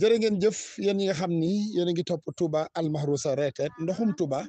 jërë ngeen jëf yéen ñi nga xam ni yéen a ngi topp Touba Al Mahrousa reeteet ndoxum Touba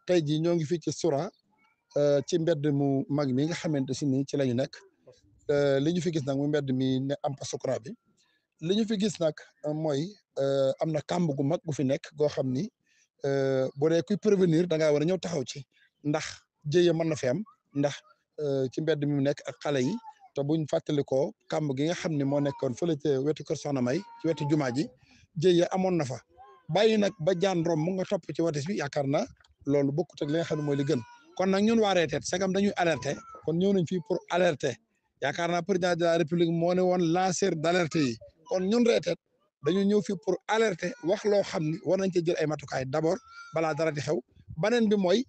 tey jii ñoo ngi fii ci Soura ci mbedd mu mag mi nga xamante si ni ci la ñu nekk li ñu fi gis nag mu mbedd mi ne am pa sukura bi li ñu fi gis nag mooy am na kàmb gu mag gu fi nekk goo xam ni bu dee kuy prévenir da ngaa war a ñëw taxaw ci ndax jëye mën na fi am ndax ci mbedd mi mu nekk ak xale yi te buñ fàttalikoo kàmb gi nga xam ne moo nekkoon fële ca wetu kër Soxna May ci wetu jumaa ji jëye amoon na fa bàyyi nag ba jaan rom mu nga topp ci watis bi yaakaar naa loolu bokkut ak li nga xam ne mooy li gën kon nag ñun waa reeteet sagam dañuy alerter kon ñëw nañ fii pour alerter yaakaar naa président de la république moo ne woon lanceur d'alerte yi kon ñun reeteet dañu ñëw fii pour alerter wax loo xam ni war nañ ci jël ay matukaay d'abord balaa dara di xew beneen bi mooy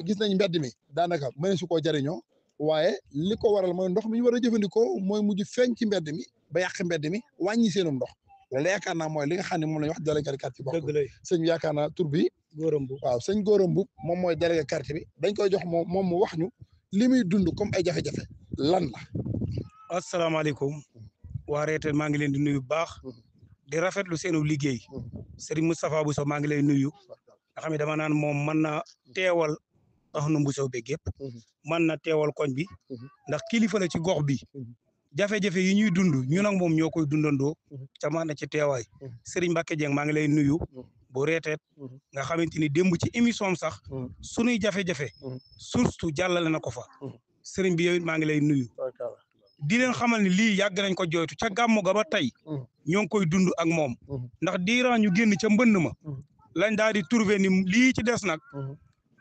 gis nañ mbedd mi daanaka mëne su koo jëriñoo waaye li ko waral mooy ndox mi ñu war a jëfandikoo mooy mujj feeñ ci mbedd mi ba yàq mbedd mi wàññi seenum ndox loolu yaakaar naa mooy li nga xam ne moom la ñu wax délégué de quartier bokk sëñ bi yaakaar naa tur bi Góoram Mbub waaw sëñ Góoram Mbub moom mooy délégué quartier bi dañ koy jox moom mu wax ñu li muy dund comme ay jafe-jafe lan la. asalaamaaleykum waa reeteet maa ngi leen di nuyu bu baax di rafetlu seenu liggéey Serigne Moustapha Bousso maa ngi lay nuyu nga xam ne dama naan moom mën na teewal Ahnu Bousso beeg yëpp mën na teewal koñ bi ndax kilifa la ci gox bi jafe-jafe yi ñuy dund ñun ak moom ñoo koy dundandoo ca mën na ci teewaay Serigne Mbacke Dieng maa ngi lay nuyu bu reeteet nga xamante ni démb ci émission sax sunuy jafe-jafe surtout jàllale na ko fa Serigne bi yow it maa ngi lay nuyu di leen xamal ni lii yàgg nañ ko jooytu ca gàmmu ga ba tey ñoo ngi koy dund ak moom ndax diiran ñu génn ca mbënd ma lañ daal di trouver ni lii ci des nag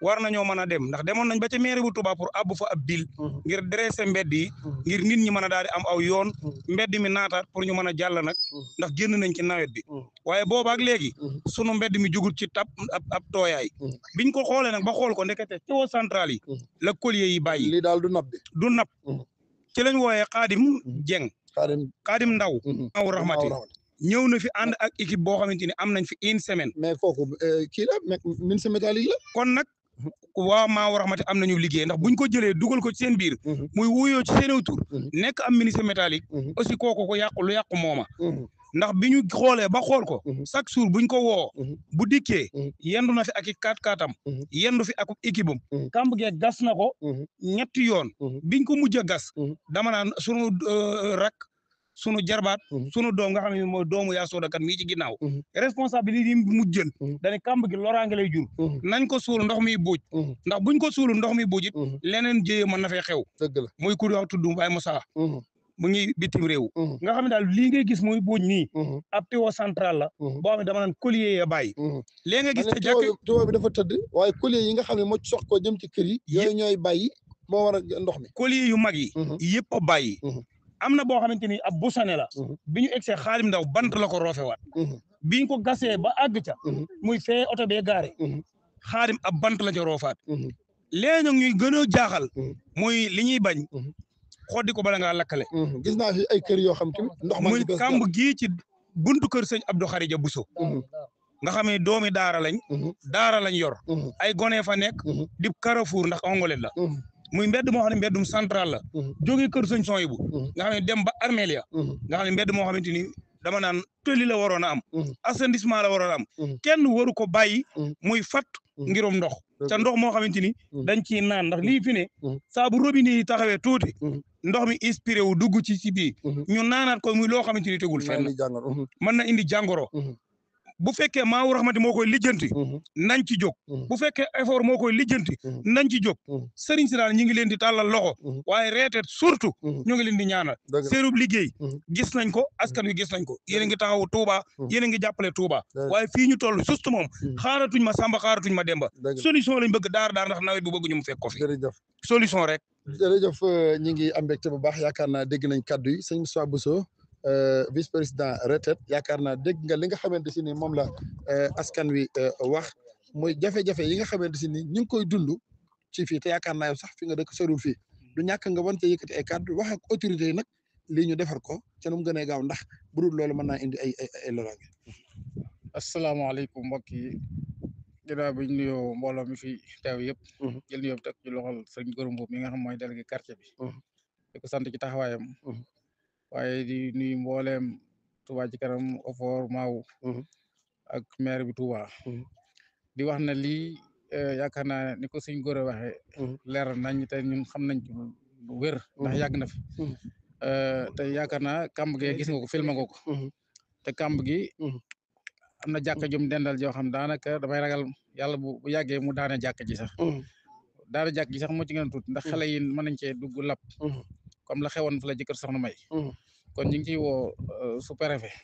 war nañoo mën a dem ndax demoon nañ ba ca mairie bu Touba pour abbu fa ab bil ngir dresser mbedd yi ngir nit ñi mën a daal di am aw yoon mbedd mi naataat pour ñu mën a jàll nag ndax génn nañ ci nawet bi waaye boobaak léegi sunu mbedd mi jugul ci tab ab tooyaay biñ ko xoolee nag ba xool ko ndekete tuyau central yi la collier yi bàyyi lii daal du napp bi du napp ci lañ wooyee Xaadim Jeng Xaadim Ndaw Maaw Rahmati ñëw na fi ànd ak équipe boo xamante ni am nañ fi une semaine mais kooku kii la ministre métallique la kon nag waa Maaw Rahmati am nañu liggéey ndax buñ ko jëlee dugal ko ci seen biir muy wuyoo ci seen tur nekk am ministre métallique aussi kooku ko yàqu lu yàqu mooma ndax bi ñu xoolee ba xool ko chaque jour buñ ko woo bu dikkee yendu na fi ak i kaat-kaatam yendu fi ak équipe am kamb gee gas na ko ñetti yoon biñ ko mujj a gas dama naan sunu rak sunu jarbaat sunu doom nga xam ne mooy doomu yaa soodakat mii ci ginnaaw responsabilité yi mu jël dane kamb gi loraange lay jur nañ ko suul ndox mi buuj ndax buñ ko suulu ndox mi buuj it leneen jéye mën na fee xew dëgg la muy ku wax tudd Baye Moussa mu ngi bitim réew nga xam ne daal lii ngay gis muy buuj nii ab tuyau central la boo xam ne dama naan collier ya bàyyi léegi nga gis te jàkk tuyau bi dafa tëdd waaye collier yi nga xam ne moo sox ko jëm ci kër yi yooyu ñooy bàyyi moo war a ndox mi collier yu mag yi yëpp a bàyyi am na boo xamante ni ab busane la bi ñu egsee Xaadim Ndaw bant la ko roofewaat biñ ko gasee ba àgg ca muy fee oto bee gaare Xaadim ab bant la ca roofaat léegi nag ñuy gën a jaaxal muy li ñuy bañ xoddi ko bala ngaa lakkale gis naa fi ay kër yoo xam tamit ndox ma muy kàmb gii ci buntu kër sëñ Abdou Xarija Bousso nga xam ne doomi daara lañ yor ay gone fa nekk di Carrefour ndax ongolet la muy mbedd moo xam ne mbeddum central la jógee kër sëñ Soyibu nga xam ne dem ba Armelia nga xam ne mbedd moo xamante ni dama naan tëli la waroon a am assainissement la waroon a am kenn waru ko bàyyi muy fat ngirum ndox ca ndox moo xamante ni dañ ciy naan ndax lii fi ne saa bu robinet yi taxawee tuuti ndox mi inspiré wu dugg ci biir ñu naanaat ko muy loo xamante ni tegul fenn mën na indi jàngoro bu fekkee Maawu Rahmati moo koy lijjanti nañ ci jóg bu fekkee effort moo koy lijjanti nañ ci jóg sëriñ si daal ñu ngi leen di tàllal loxo waaye reeteet surtout ñu ngi leen di ñaanal seenub liggéey gis nañ ko askan wi gis nañ ko yéen a ngi taxaw Touba yéen a ngi jàppale Touba waaye fii ñu toll juste moom xaaratuñ ma Samba xaaratuñ ma Demba solution lañ bëgg daar ndax nawet bu bëgg ñu mu fekk ko fi solution rek jërëjëf ñi ngi am mbégte bu baax yaakaar naa dégg nañ kaddu yi sëñ Moustapha Bousso vice président retraite yaakaar naa dégg nga li nga xamante si ni moom la askan wi wax muy jafe-jafe yi nga xamante si ni ñu ngi koy dund ci fii te yaakaar naa yow sax fi nga dëkk soriwul fii du ñàkk nga wante yëkkati ay kàddu wax ak autorité yi nag lii ñu defar ko ca nu mu gën a gaaw ndax bu dul loolu mën naa indi ay loraange. asalaamaaleykum mbokk yi ginnaaw bi ñu nuyoo mbooloo mi fi teew yëpp. jël nuyoo teg ci loxol sëñ Góoram Mbub mi nga xam mooy délégué quartier bi. di ko sant ci taxawaayam. waaye di nuyu mbooleem Touba ci kanam Ofor Maaw ak maire bi Touba di wax ne lii yaakaar naa ni ko suñ góor a waxee leer nañ te ñun xam nañ ci lu wér ndax yàgg na fi te yaakaar naa kàmb gi gis nga ko filmé nga ko te kàmb gi am na jàkka jum dendal joo xam daanaka damay ragal yàlla bu yàggee mu daane jàkka ji sax daane jàkk ji sax moo ci gën a tuuti ndax xale yi mën nañ cee dugg lap comme la xewoon fa la ci kër Soxna May kon ñu ngi ciy woo sous-préfet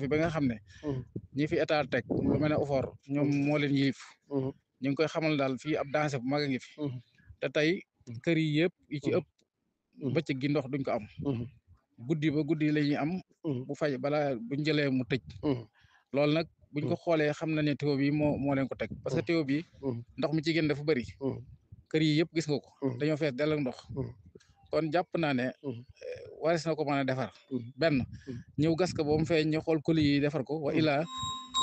ba nga xam ne ñi fi état teg lu mel ne Ofor ñoom moo leen yilif ñu ngi koy xamal daal fii ab danger bu mag a ngi fi te tey kër yi yëpp yi ci ëpp bëccëg gi ndox duñ ko am guddi ba guddi la ñuy am bu fay balaa buñ jëlee mu tëj loolu nag buñ ko xoolee xam na ne tuyau bi moo leen ko teg parce que tuyau bi ndox mi ci génn dafa bëri kër yi yëpp gis nga ko dañoo fees dell ak ndox kon jàpp naa ne waris na ko mën a defar benn ñëw gas ko ba mu feeñ ñu xool kuli yi defar ko wa ilaa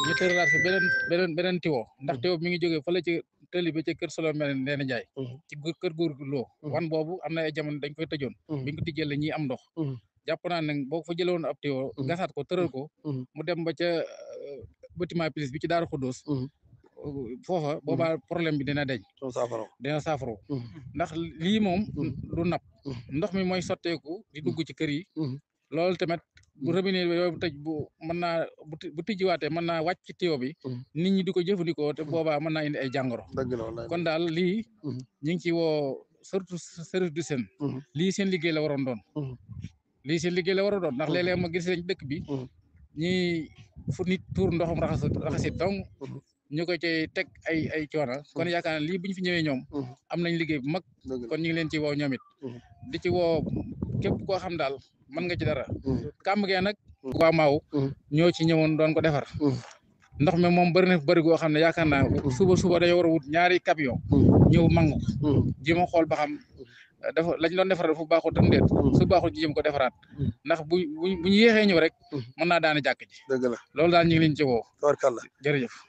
ñu tëralaat fi beneen tuyau ndax tuyau mi ngi jógee fële ci tëli ba ci kër Solo mel ne Ndeena Njaay ci kër góor loo wan boobu am na ay jamono dañ koy tëjoon biñ ko tijjee la ñuy am ndox jàpp naa ne boo fa jëloon ab tuyau gasaat ko tëral ko mu dem ba ca bâtiment plus bi ci Daaru Xuddoos foofa boobaa problème bi dina deñ dina saafaro ndax lii moom du napp ndox mi mooy sotteeku di dugg ci kër yi loolu tamit bu robinet yooyu tëj bu mën naa bu tijjiwaatee mën naa wàcc ci tuyau bi nit ñi di ko jëfandikoo te boobaa mën naa indi ay jàngoro kon daal lii ñu ngi ci woo surtout service d'hygiène lii seen liggéey la waroon doon lii seen liggéey la war a doon ndax léeg-léeg ma gis nañ dëkk bi ñi fu nit tuur ndoxam raxasit donc ñu ko cay teg ay coono kon yaakaar naa lii bu ñu fi ñëwee ñoom am nañ liggéey bu mag kon ñu ngi leen ci woo ñoom it di ci woo képp koo xam daal mën nga ci dara kàmb gee nag waa Maaw ñoo ci ñëwoon doon ko defar ndox mi moom bëri na bëri goo xam ne yaakaar naa suba dañoo war a wut ñaari camion ñëw mangu ji ma xool ba xam dafa lañ doon defar dafa baaxul tam déet su baaxul ji jëm ko defaraat ndax bu ñu yéexee ñëw rek mën naa daane jàkk ji dëgg la loolu daal ñu ngi leen ci woo tabarkàlla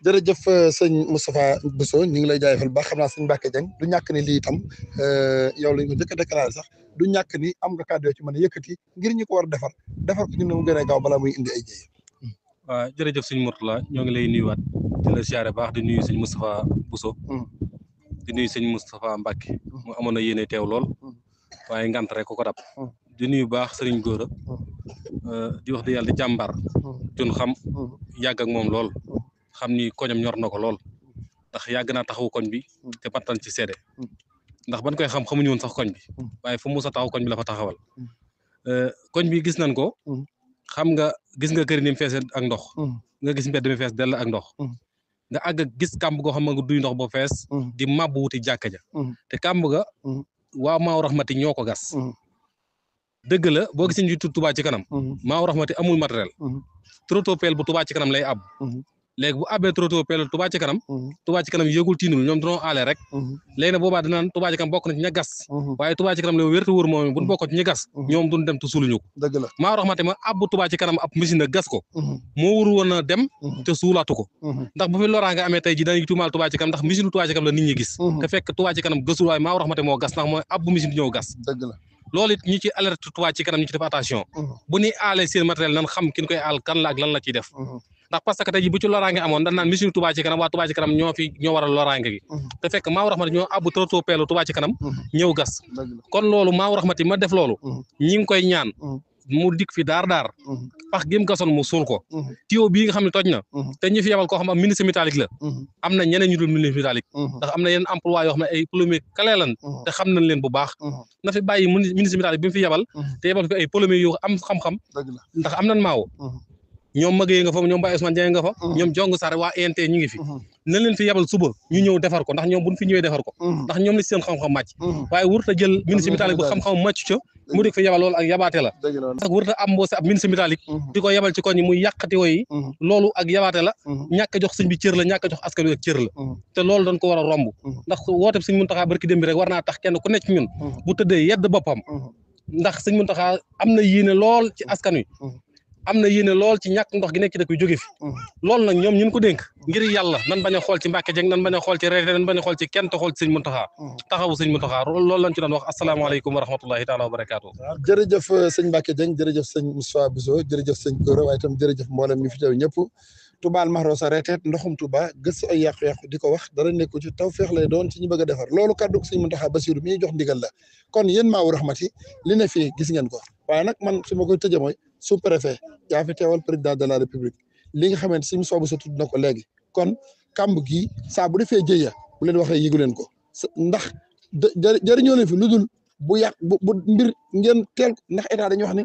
jërëjëf sëñ Moustapha Bousso ñu ngi lay jaayfal baax xam naa sëñ Mbacke Dieng du ñàkk ni lii itam yow lañ ko njëkk a déclaré sax du ñàkk ni am nga kàddu yoo ci mën a yëkkati ngir ñu ko war a defar ko ñu ne mu gën a gaaw balaa muy indi ay jéye waaw jërëjëf sëñ Mourtala ñoo ngi lay nuyuwaat di la siyaare baax di nuyu sëñ Moustapha Bousso di nuyu sëñ Moustapha Mbacke mu amoon na yéene teew lool waaye ngant rek ko dab di nuyu baax sëriñ Góora di wax di yàlla di jàmbar jun xam yàgg ak moom lool xam ni koñam ñor na ko lool ndax yàgg naa taxawu koñ bi te battan ci seede ndax ban koy xam xamuñu woon sax koñ bi waaye fu mu musa taxaw koñ bi la fa taxawal koñ bi gis nañ ko xam nga gis nga kër ni mu fees ak ndox nga gis mbedd mi fees dell ak ndox nga àgg gis kàmb goo xam nga duy ndox ba fees di màbb wuti jàkka ja te kàmb ga waaw Maaw Rahmati ñoo ko gas dëgg la boo gisee ñu Touba ci kanam Maaw Rahmati amul matériel trotopelle bu Touba ci kanam lay ab léegi bu abbee trotopelle Touba ci kanam yëgul tiinul ñoom dañoo aale rek léegi nag boobaa dinaan Touba ci kanam bokk na ci ña gas waaye Touba ci kanam la wérte wóor moom buñ bokk ci ñi gas ñoom duñ dem te suuluñu ko dëgg la Maaw Rahmati ma abbu Touba ci kanam ab machine gas ko moo wuru woon a dem te suulaatu ko ndax bu fi loraa nga amee tey ji dañuy tuumaal Touba ci kanam ndax machine Touba ci kanam la nit ñi gis te fekk Touba ci kanam gasul waaye Maaw Rahmati moo gas ndax mooy abbu machine ñëw gas dëgg la loolu it ñi ci alerte Touba ci kanam ñi ci def attention bu ñuy aale seen matériel nan xam kin koy aal kan la ak lan la ciy def ndax parce que tey ji bu ci loraange amoon dañ naan mission Touba ci kanam waa Touba ci kanam ñoo waral loraange gi te fekk Maaw Rahmati ñoo abbu trotopelle Touba ci kanam ñëw gas kon loolu Maaw Rahmati ma def loolu ñi ngi koy ñaan mu dik fi daar pax gi mu gasoon mu suul ko tuyau bii nga xam ne toj na te ñu fi yebal koo xam am ministre métallique la am na ñeneen ñu dul ministre métallique ndax am na yeneen emploi yoo xam ne ay plombier kale lan te xam nañ leen bu baax na fi bàyyi ministre métallique bi mu fi yebal te yebal fi ay plombier yu am xam-xam ndax am nañ Maaw ñoom magee nga fa ñoom Baye Ousmane Dieng nga fa ñoom jong sar waa INT ñu ngi fi nañ leen fi yebal suba ñu ñëw defar ko ndax ñoom buñ fi ñëwee defar ko ndax ñoom la seen xam-xam màcc waaye wurut a jël ministre métallique bu xam-xam màcc ca mu dik fa yebal loolu ak yabaate la ndax wurut a am mboose ab ministre métallique di ko yebal ci koñ yi muy yàqati woyi loolu ak yabaate la ñàkk a jox sëñ bi cër la ñàkk a jox askan wi ak cër la te loolu dañ ko war a romb ndax woote sëñ Muntaxa barki démb bi rek war naa tax kenn ku nekk ñun bu tëddee yedd boppam ndax sëñ Muntaxa am na yéene lool ci askan wi am na yéene lool ci ñàkk ndox gi nekk ci dëkk bi jóge fi loolu nag ñoom ñun ko dénk ngir yàlla nan bañ a xool ci Mbacke Dieng nan bañ a xool ci Reete nan bañ a xool ci kenn te xool ci sëñ Muntaxa taxawu sëñ Muntaxa loolu lañ ci doon wax asalaamaaleykum wa rahmatullahi taala wa barakaatu jërëjëf sëñ Mbacke Dieng jërëjëf sëñ Moustapha Bousso jërëjëf sëñ Gora waaye itam jërëjëf mboolem mi fi teew ñëpp Touba Almahrousa Reete ndoxum Touba gëstu ay yàqu-yàqu di ko wax dara nekku ci tawfeex lay doon ci ñu bëgg a defar loolu kaddu ko sëñ Muntaxa Basiru mi jox ndigal la kon yéen Maawu Rahmati li ne fii gis ngeen ko waaye nag man su ma koy tëjee mooy sous-préfet yaa fi teewal président de la république li nga xamante si Moustapha Bousso tudd na ko léegi kon kamb gi saa bu defee jëya bu leen waxee yëgu leen ko ndax jëriñoo leen fi lu dul bu yàq bu mbir ngeen teel ndax état dañuy wax ni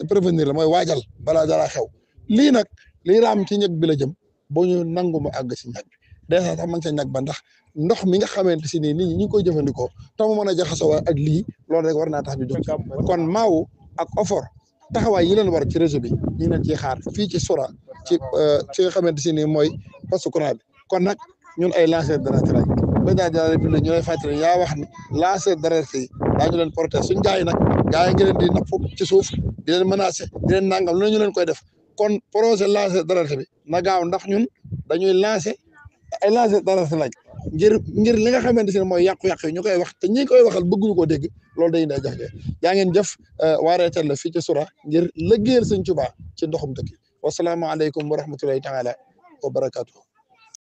prévenir la mooy waajal balaa dara xew lii nag lii raam ci ñag bi la jëm boo ñu nangu mu àgg si ñag bi dèjà sax man sa ñag ba ndax ndox mi nga xamante si nii nit ñi ñu ngi koy jëfandikoo te mu mën a jaxasoo ak lii loolu rek war naa tax ñu jóg kon Maawu ak OFOR taxawaay yi leen war ci réseau bi ñu ngi leen ciy xaar fii ci Soura ci nga xamante si nii mooy poste courant bi kon nag ñun ay lanceur d'alerte lañ président de la république ñu lay fàttali yaa wax ni lanceur d'alerte yi daañu leen protéger suñ gars yi nag gars yi ngi leen di napp ci suuf di leen menacer di leen nangam lu ne ñu leen koy def kon projet lanceur d'alerte bi na gaaw ndax ñun dañuy lancer ay lanceur d'alerte lañ ngir li nga xamante ne mooy yàqu-yàqu yi ñu koy wax te ñi koy waxal bëgguñu koo dégg loolu day indi ay jafe-jafe yaa ngeen jëf waa Reete la fii ci Soura ngir lëggéeyal Sëñ Tuubaa ci ndoxum dëkk wasalaamaaleykum wa rahmatullahi taala wa barakaatu.